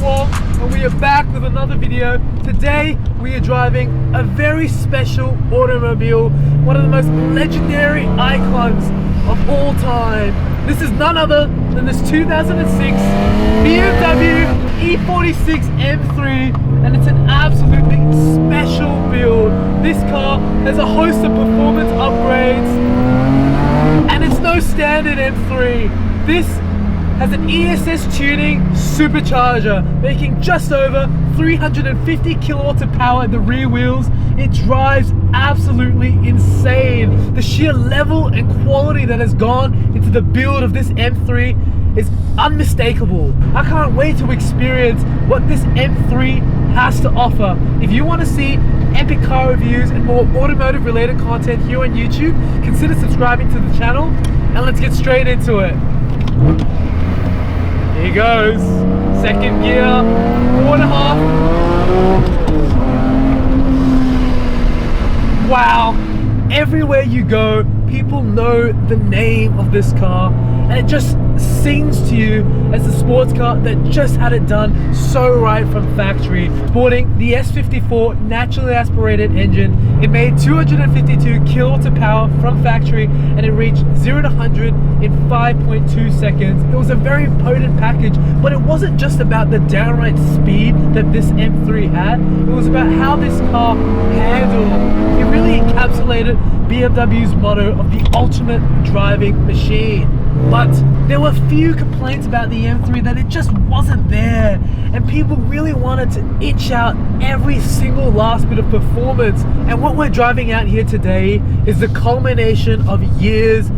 Wong, and we are back with another video. Today we are driving a very special automobile, one of the most legendary icons of all time. This is none other than this 2006 BMW E46 M3, and it's an absolutely special build. This car has a host of performance upgrades, and it's no standard M3. This has an ESS tuning supercharger, making just over 350 kilowatts of power in the rear wheels. It drives absolutely insane. The sheer level and quality that has gone into the build of this M3 is unmistakable. I can't wait to experience what this M3 has to offer. If you want to see epic car reviews and more automotive related content here on YouTube, consider subscribing to the channel, and let's get straight into it. Here he goes, second gear, 4.5. Wow, everywhere you go, people know the name of this car, and it just sings to you as a sports car that just had it done so right from factory. Sporting the S54 naturally aspirated engine, it made 252 kilowatts of power from factory, and it reached 0 to 100 in 5.2 seconds. It was a very potent package, but it wasn't just about the downright speed that this M3 had. It was about how this car handled. It really encapsulated BMW's motto of the ultimate driving machine. But there were few complaints about the M3 that it just wasn't there, and people really wanted to inch out every single last bit of performance. And what we're driving out here today is the culmination of years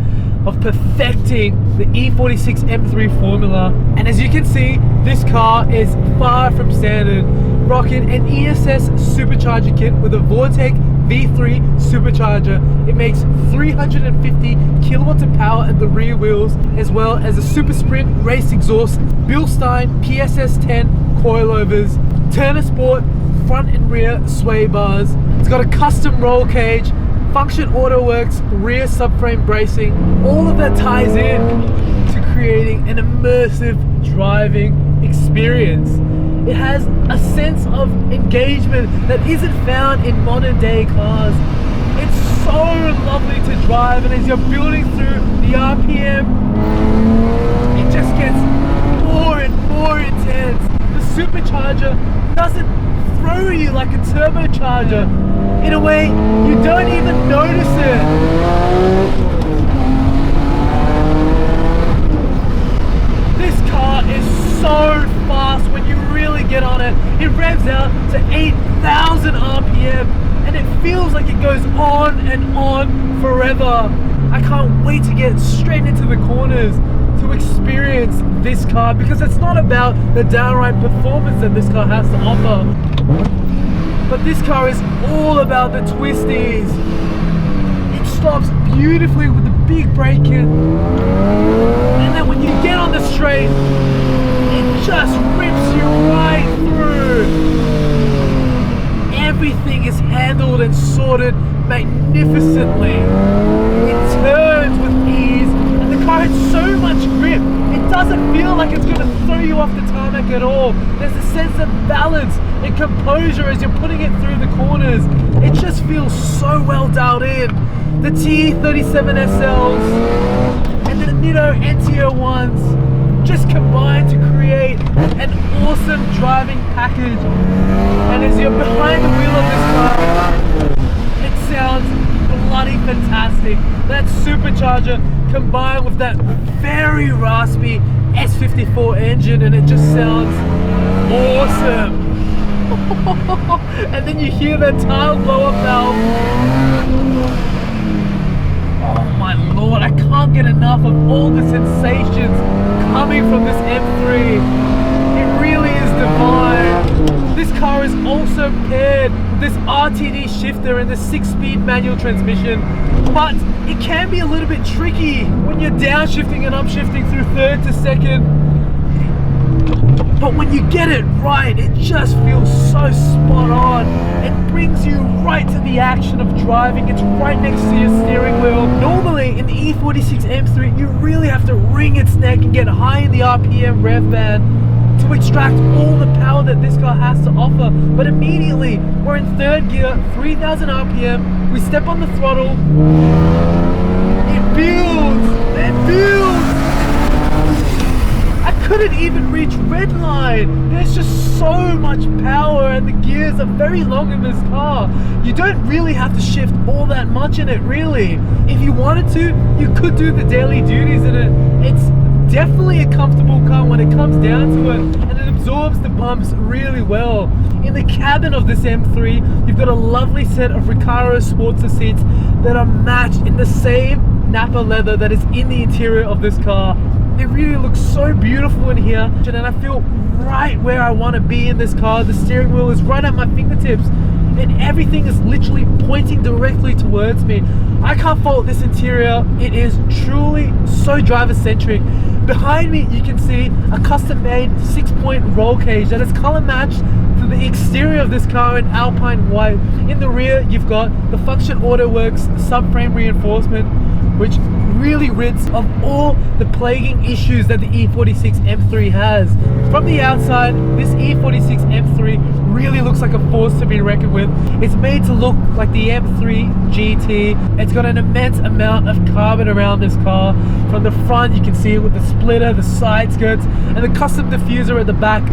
of perfecting the E46 M3 formula. And as you can see, this car is far from standard, rocking an ESS supercharger kit with a Vortec V3 supercharger. It makes 350 kilowatts of power at the rear wheels, as well as a Super Sprint race exhaust, Bilstein PSS10 coilovers, Turner Sport front and rear sway bars. It's got a custom roll cage, Function AutoWorks rear subframe bracing. All of that ties in to creating an immersive driving experience. It has a sense of engagement that isn't found in modern day cars. It's so lovely to drive, and as you're building through the RPM, it just gets more and more intense. The supercharger doesn't throw you like a turbocharger. In a way, you don't even notice it. This car is so fast when you really get on it. It revs out to 8,000 RPM, and it feels like it goes on and on forever. I can't wait to get straight into the corners to experience this car, because it's not about the downright performance that this car has to offer, but this car is all about the twisties. It stops beautifully with the big brake kit, and then when you get on the straight, it just rips you right through. Everything is handled and sorted magnificently. It turns with ease, and the car has so much grip, it doesn't feel like it's going to throw you off the tarmac at all. There's a sense of balance and composure as you're putting it through the corners. It just feels so well dialed in. The T37 SLs and the Nitto NT01s just combine to create an awesome driving package. And as you're behind the wheel of this car, it sounds bloody fantastic. That supercharger combined with that very raspy S54 engine, and it just sounds awesome. And then you hear that tail blow up valve. can't get enough of all the sensations coming from this M3. It really is divine. This car is also paired with this RTD shifter and the 6-speed manual transmission, but it can be a little bit tricky when you're downshifting and upshifting through third to second. But when you get it right, it just feels so spot on. It brings you right to the action of driving. It's right next to your steering wheel. Normally in the E46 M3, you really have to wring its neck and get high in the RPM rev band to extract all the power that this car has to offer. But immediately, we're in third gear, 3000 RPM, we step on the throttle, it builds. I couldn't even reach red line. There's just so much power and the gears are very long in this car. You don't really have to shift all that much in it, really. If you wanted to, you could do the daily duties in it. It's definitely a comfortable car when it comes down to it, and it absorbs the bumps really well. In the cabin of this M3, you've got a lovely set of Recaro Sportster seats that are matched in the same Napa leather that is in the interior of this car. It really looks so beautiful in here, and I feel right where I want to be in this car. The steering wheel is right at my fingertips, and everything is literally pointing directly towards me. I can't fault this interior. It is truly so driver-centric. Behind me, you can see a custom-made 6-point roll cage that is color-matched to the exterior of this car in Alpine white. In the rear, you've got the Function AutoWorks subframe reinforcement, which really rids of all the plaguing issues that the E46 M3 has. From the outside, this E46 M3 really looks like a force to be reckoned with. It's made to look like the M3 GT. It's got an immense amount of carbon around this car. From the front, you can see it with the splitter, the side skirts, and the custom diffuser at the back.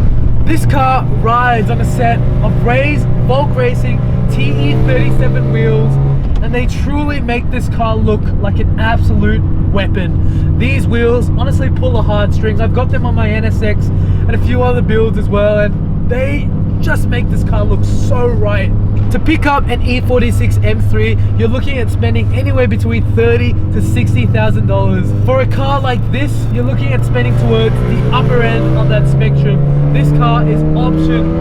This car rides on a set of Ray's Volk Racing TE37 wheels, and they truly make this car look like an absolute weapon. These wheels honestly pull a heartstring. I've got them on my NSX and a few other builds as well, and they just make this car look so right. To pick up an E46 M3, you're looking at spending anywhere between $30,000 to $60,000. For a car like this, you're looking at spending towards the upper end of that spectrum. This car is optioned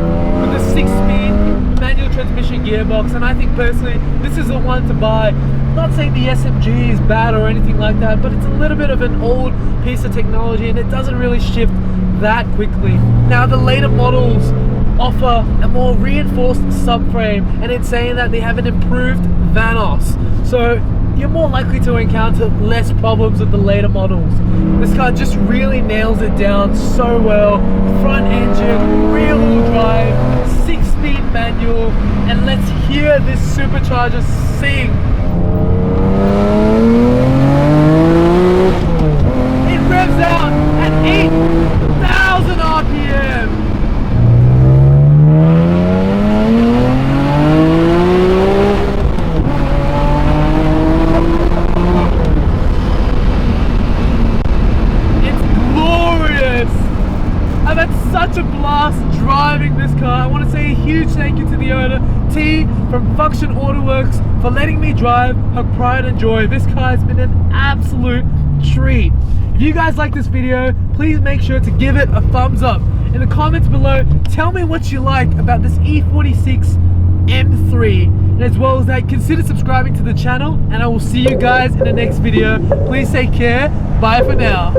with a 6-speed manual transmission gearbox, and I think personally this is the one to buy. Not saying the SMG is bad or anything like that, but it's a little bit of an old piece of technology and it doesn't really shift that quickly. Now the later models offer a more reinforced subframe, and it's saying that they have an improved Vanos, so you're more likely to encounter less problems with the later models. This car just really nails it down so well. Front engine, rear wheel drive, 6-speed manual, and let's hear this supercharger sing. It revs out at 8,000 RPM. I've had such a blast driving this car. I want to say a huge thank you to the owner, T from Function AutoWorks, for letting me drive her pride and joy. This car has been an absolute treat. If you guys like this video, please make sure to give it a thumbs up. In the comments below, tell me what you like about this E46 M3. And as well as that, consider subscribing to the channel, and I will see you guys in the next video. Please take care. Bye for now.